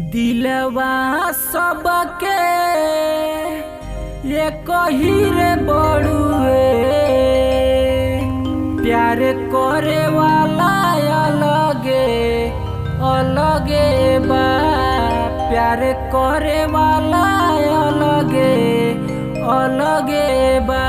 दिलवा सबके ये कहिरे बड़ुए प्यार करे वाला अलगे अलगे बा प्यार करे वाला अलगे अलगे बा।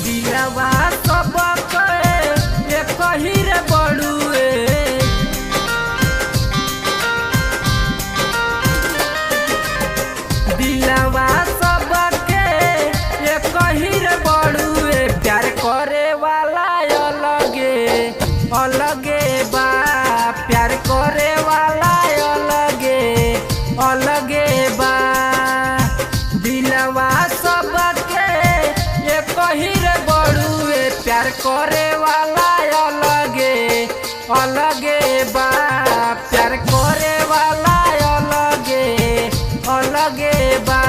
दिलवा सबके ये कहिरे बड़ुए दिलवा सबके ये कहिरे बड़ुए प्यार करे वाला अलगे अलगे बा प्यार करे वाला अलगे अलगे बा। दिलवा सबके ये कहिरे बड़ुए प्यार करे वाला अलगे अलगे बा प्यार करे वाला अलगे अलगे बा।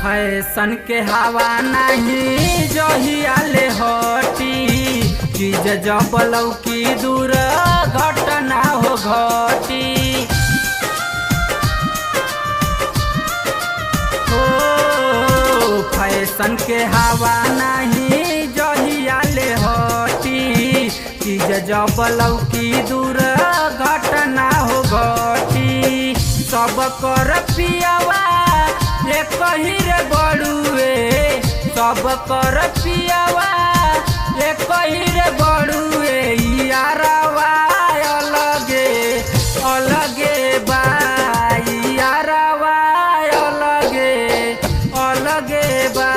फैशन के हवा नहीं जहियाले हटी चीज जब लौकी दूर घटना हो घटी ओ फैशन के हवा नहीं जहियाले हटी चीज जब लौकी दूर घटना हो घटी सब कर पियावा ये कहिरे बड़ुए सब कर पियावा ये कहिरे बड़ुए यारवा अलगे अलगे बा यारवा अलगे अलगे बा।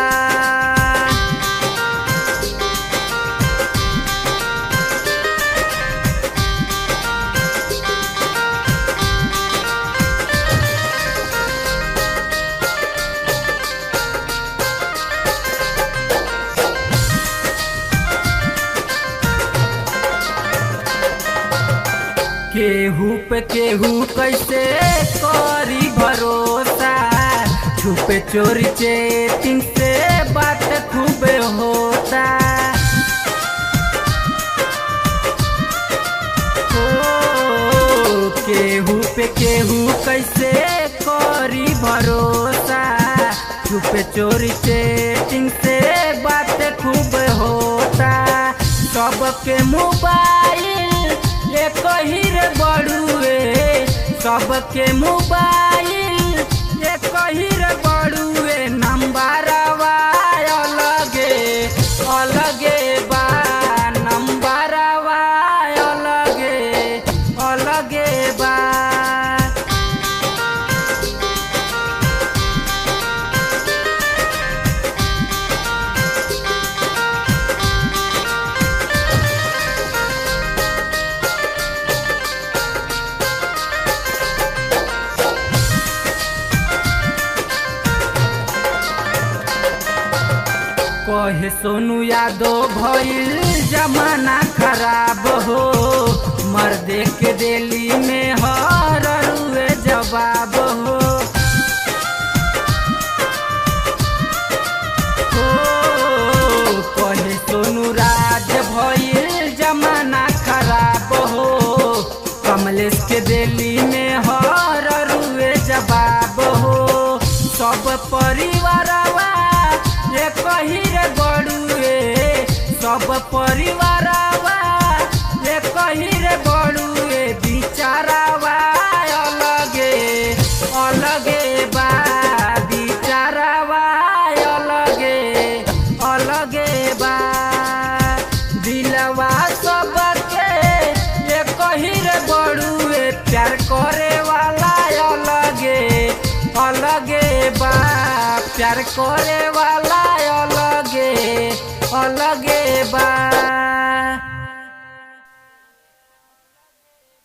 केहू पे केहू कैसे करी भरोसा छुपे चोरी चेटिंग से बात खूबे होता ओ केहू पे केहू कैसे करी भरोसा छुपे चोरी चेटिंग से बात खूब होता सबके मोबाइल ये कहिरे बड़ुए सबके मोबाइल ये कहिरे बड़ुए नंबरवा अलगे अलगे बा नंबरवा अलगे अलगे बा। कहे सोनू यादव भइल जमाना खराब हो मर्दे के दिली में हर रुए जवाब हो कहे सोनू राज भइल जमाना खराब हो कमलेश के दिली में हर रुए जवाब हो सब परिवारवा ये कहिरे बड़ुए सब परिवारवा ये कहिरे बड़ुए बिचारावा अलगे अलगे बा बिचारावा अलगे अलगे बा। दिलवा सबके ये कहिरे बड़ुए प्यार करे वाला अलगे अलगे बा प्यार करे वाला अलगे अलगे बा।